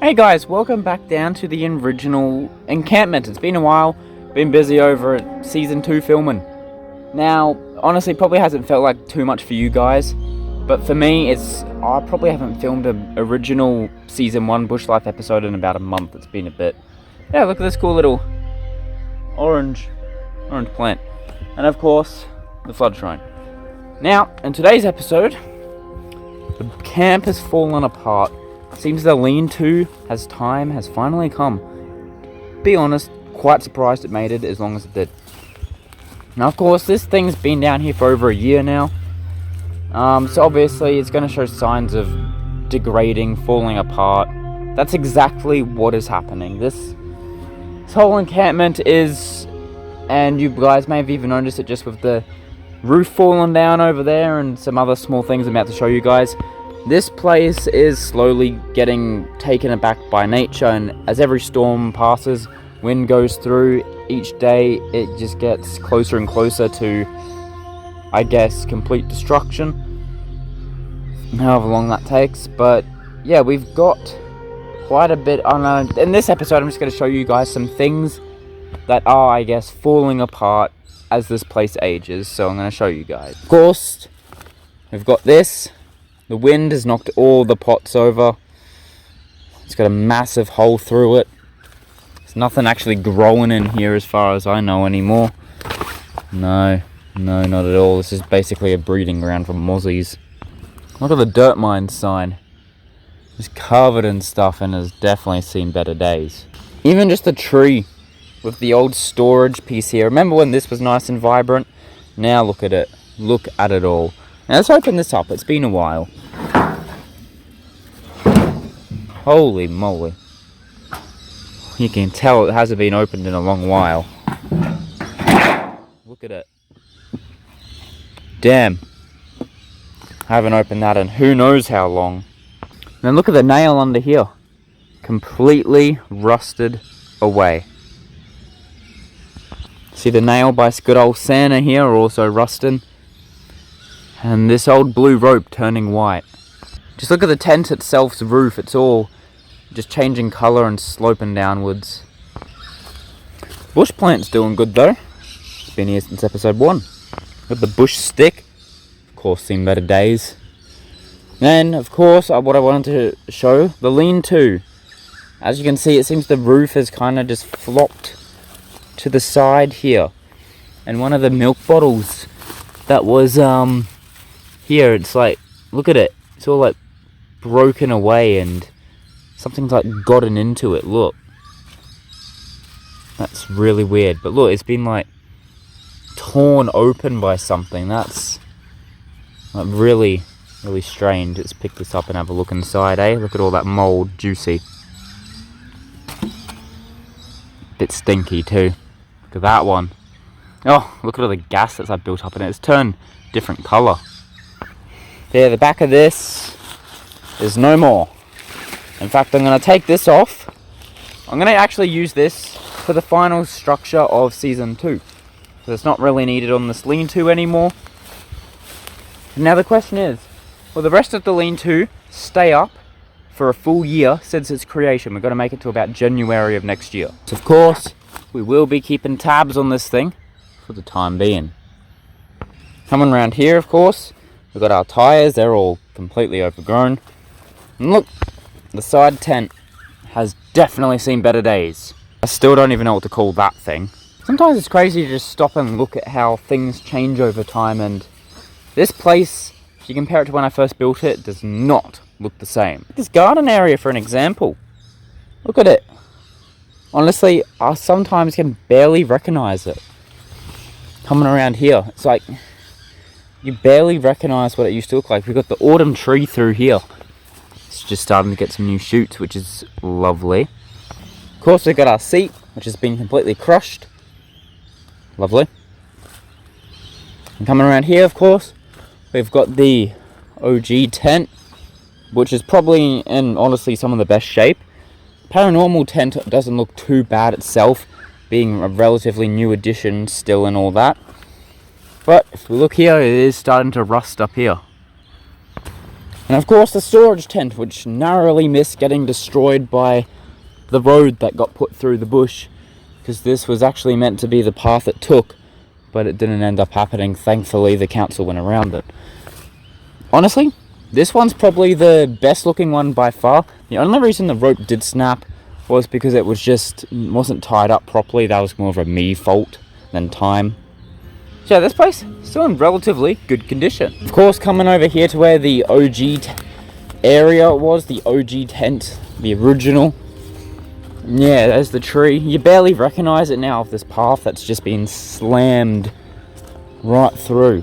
Hey guys, welcome back down to the original encampment. It's been a while, been busy over at Season 2 filming. Now, honestly, probably hasn't felt like too much for you guys, but for me, I probably haven't filmed an original Season 1 Bush Life episode in about a month. It's been a bit. Yeah, look at this cool little orange plant. And of course, the flood shrine. Now, in today's episode, the camp has fallen apart. Seems the lean-to has finally come. Be honest, quite surprised it made it as long as it did. Now, of course, this thing's been down here for over a year now. So obviously it's going to show signs of degrading, falling apart. That's exactly what is happening. This whole encampment is, and you guys may have even noticed it just with the roof falling down over there and some other small things I'm about to show you guys. This place is slowly getting taken aback by nature, and as every storm passes, wind goes through, each day it just gets closer and closer to, I guess, complete destruction. However long that takes. But yeah, we've got quite a bit on. In this episode, I'm just going to show you guys some things that are, I guess, falling apart as this place ages. So I'm going to show you guys. Of course, we've got this. The wind has knocked all the pots over. It's got a massive hole through it. There's nothing actually growing in here as far as I know anymore. No, not at all. This is basically a breeding ground for mozzies. Look at the dirt mine sign. It's covered in stuff and has definitely seen better days. Even just the tree with the old storage piece here. Remember when this was nice and vibrant? Now look at it. Look at it all. Now let's open this up. It's been a while. Holy moly. You can tell it hasn't been opened in a long while. Look at it. Damn. I haven't opened that in who knows how long. Now look at the nail under here. Completely rusted away. See the nail by good old Santa here also rusting. And this old blue rope turning white. Just look at the tent itself's roof. It's all just changing colour and sloping downwards. Bush plant's doing good though. It's been here since episode 1. Got the bush stick. Of course, seen better days. Then, of course, what I wanted to show, the lean-to. As you can see, it seems the roof has kind of just flopped to the side here. And one of the milk bottles that was here, it's like, look at it. It's all like broken away and something's like gotten into it. Look. That's really weird. But look, it's been like torn open by something. That's like really strange. Let's pick this up and have a look inside, eh? Look at all that mold, juicy. Bit stinky too. Look at that one. Oh, look at all the gas that's like built up in it. It's turned different colour. Yeah, the back of this is no more. In fact, I'm going to take this off. I'm going to actually use this for the final structure of Season 2. So it's not really needed on this lean-to anymore. Now the question is, will the rest of the lean-to stay up for a full year since its creation? We've got to make it to about January of next year. So of course, we will be keeping tabs on this thing for the time being. Coming around here, of course, we've got our tyres. They're all completely overgrown. And look, the side tent has definitely seen better days. I still don't even know what to call that thing. Sometimes it's crazy to just stop and look at how things change over time, and this place, if you compare it to when I first built it, does not look the same. This garden area, for an example, look at it. Honestly, I sometimes can barely recognise it. Coming around here, it's like you barely recognise what it used to look like. We've got the autumn tree through here. It's just starting to get some new shoots, which is lovely. Of course, we've got our seat, which has been completely crushed. Lovely. And coming around here, of course, we've got the OG tent, which is probably in, honestly, some of the best shape. Paranormal tent doesn't look too bad itself, being a relatively new addition still and all that. But if we look here, it is starting to rust up here. And of course the storage tent, which narrowly missed getting destroyed by the road that got put through the bush, because this was actually meant to be the path it took, but it didn't end up happening. Thankfully the council went around it. Honestly, this one's probably the best looking one by far. The only reason the rope did snap was because it wasn't tied up properly. That was more of a me fault than time. So yeah, this place still in relatively good condition. Of course, coming over here to where the OG area was, the OG tent, the original. Yeah, there's the tree. You barely recognize it now of this path that's just been slammed right through.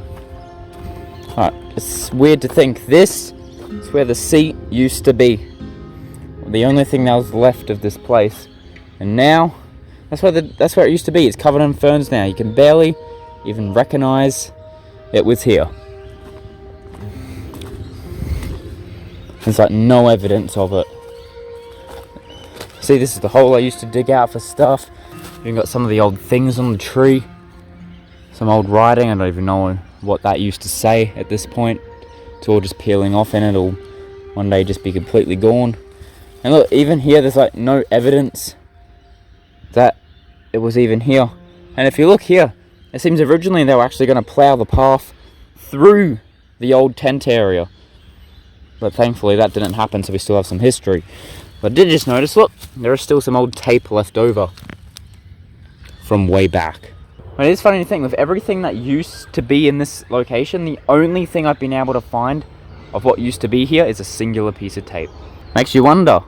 Alright, it's weird to think this is where the seat used to be. The only thing that was left of this place. And now, that's where it used to be. It's covered in ferns now. You can barely even recognize it was here. There's like no evidence of it. See, this is the hole I used to dig out for stuff. Even got some of the old things on the tree. Some old writing. I don't even know what that used to say at this point. It's all just peeling off and it'll one day just be completely gone. And look, even here there's like no evidence that it was even here. And if you look here, it seems originally they were actually going to plough the path through the old tent area. But thankfully that didn't happen, so we still have some history. But I did just notice, look, there is still some old tape left over from way back. But it is funny to think, with everything that used to be in this location, the only thing I've been able to find of what used to be here is a singular piece of tape. Makes you wonder,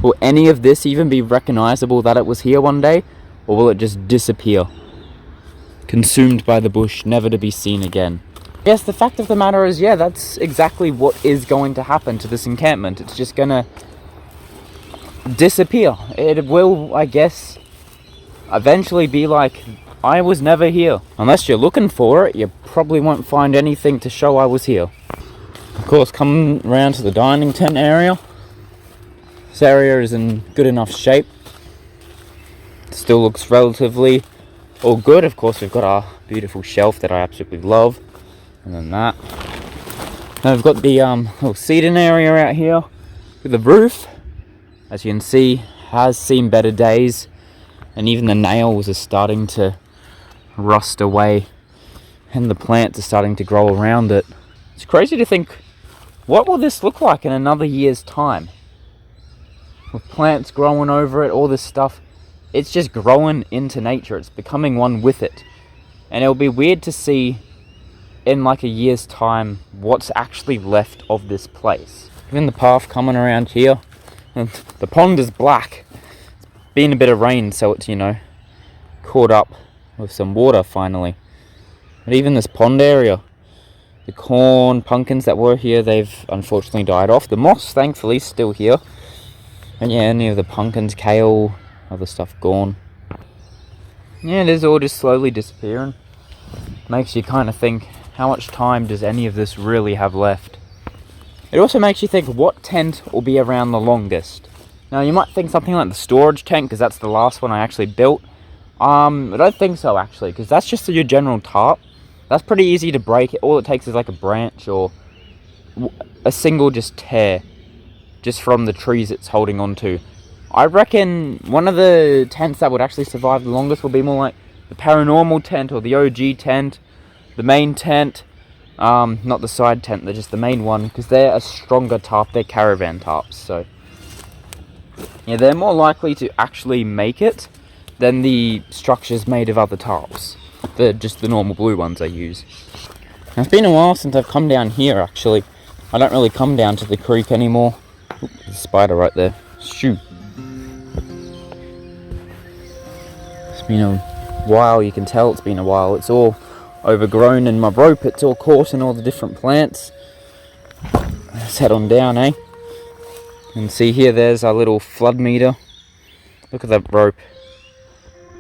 will any of this even be recognizable that it was here one day? Or will it just disappear? Consumed by the bush, never to be seen again. Yes, the fact of the matter is, yeah, that's exactly what is going to happen to this encampment. It's just gonna disappear. It will, I guess, eventually be like, I was never here. Unless you're looking for it, you probably won't find anything to show I was here. Of course, coming around to the dining tent area. This area is in good enough shape. It still looks relatively all good. Of course, we've got our beautiful shelf that I absolutely love. And then that. Now we've got the little seating area out here with the roof. As you can see, has seen better days. And even the nails are starting to rust away. And the plants are starting to grow around it. It's crazy to think, what will this look like in another year's time? With plants growing over it, all this stuff. It's just growing into nature. It's becoming one with it. And it'll be weird to see in like a year's time what's actually left of this place. Even the path coming around here. And the pond is black. It's been a bit of rain, so it's, you know, caught up with some water finally. But even this pond area, the corn, pumpkins that were here, they've unfortunately died off. The moss, thankfully, is still here. And yeah, any of the pumpkins, kale, other stuff gone. Yeah, it is all just slowly disappearing. Makes you kind of think, how much time does any of this really have left? It also makes you think, what tent will be around the longest? Now, you might think something like the storage tent, because that's the last one I actually built. I don't think so, actually, because that's just your general tarp. That's pretty easy to break. All it takes is like a branch or a single just tear just from the trees it's holding onto. I reckon one of the tents that would actually survive the longest will be more like the paranormal tent or the OG tent, the main tent, not the side tent, they're just the main one, because they're a stronger tarp, they're caravan tarps, so yeah, they're more likely to actually make it than the structures made of other tarps. They're just the normal blue ones I use. Now, it's been a while since I've come down here, actually. I don't really come down to the creek anymore. Oop, there's a spider right there. Shoot. It's been a while, you can tell it's been a while. It's all overgrown in my rope, it's all caught in all the different plants. Let's head on down, eh? You can see here, there's our little flood meter. Look at that rope.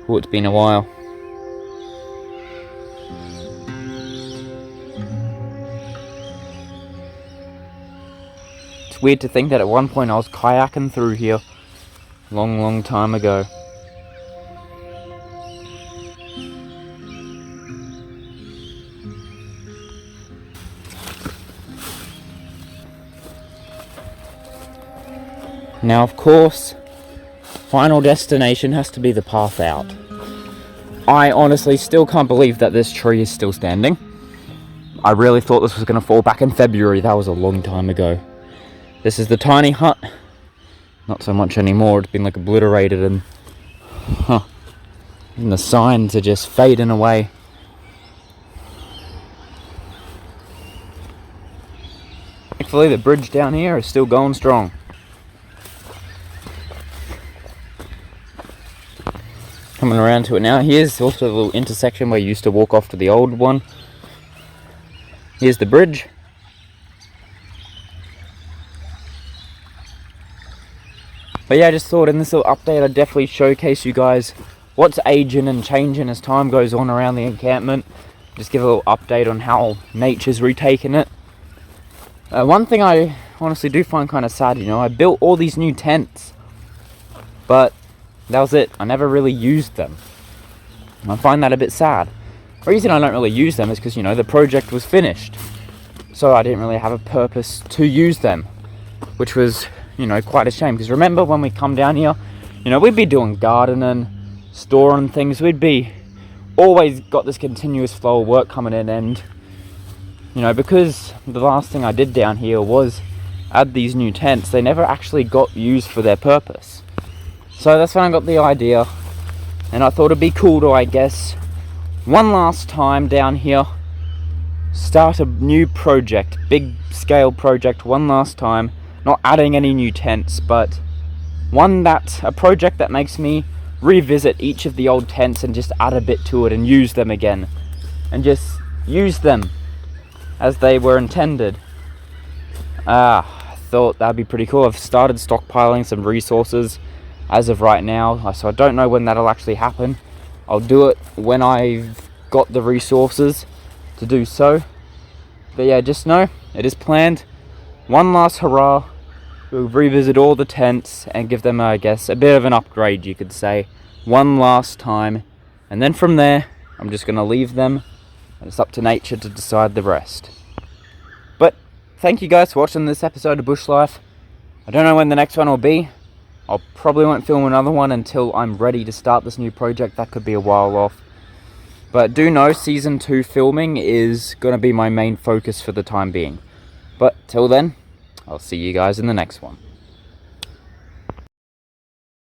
Oh, it's been a while. It's weird to think that at one point I was kayaking through here long time ago. Now, of course, final destination has to be the path out. I honestly still can't believe that this tree is still standing. I really thought this was going to fall back in February. That was a long time ago. This is the tiny hut. Not so much anymore. It's been like obliterated, and and the signs are just fading away. Thankfully, the bridge down here is still going strong. Coming around to it now. Here's also the little intersection where you used to walk off to the old one. Here's the bridge. But yeah, I just thought in this little update I'd definitely showcase you guys what's aging and changing as time goes on around the encampment. Just give a little update on how nature's retaking it. One thing I honestly do find kind of sad, I built all these new tents, but that was it. I never really used them. I find that a bit sad. The reason I don't really use them is because, the project was finished. So I didn't really have a purpose to use them, which was, quite a shame. Because remember when we come down here, we'd be doing gardening, storing things. We'd be always got this continuous flow of work coming in. And, because the last thing I did down here was add these new tents, they never actually got used for their purpose. So that's when I got the idea. And I thought it'd be cool to, I guess, one last time down here, start a new project, big scale project, one last time. Not adding any new tents, but a project that makes me revisit each of the old tents and just add a bit to it and use them again. And just use them as they were intended. I thought that'd be pretty cool. I've started stockpiling some resources as of right now, so I don't know when that'll actually happen. I'll do it when I've got the resources to do so. But yeah, just know it is planned. One last hurrah. We'll revisit all the tents and give them, I guess, a bit of an upgrade, you could say. One last time. And then from there, I'm just going to leave them. And it's up to nature to decide the rest. But thank you guys for watching this episode of Bush Life. I don't know when the next one will be. I'll probably won't film another one until I'm ready to start this new project. That could be a while off. But do know Season 2 filming is going to be my main focus for the time being. But till then, I'll see you guys in the next one.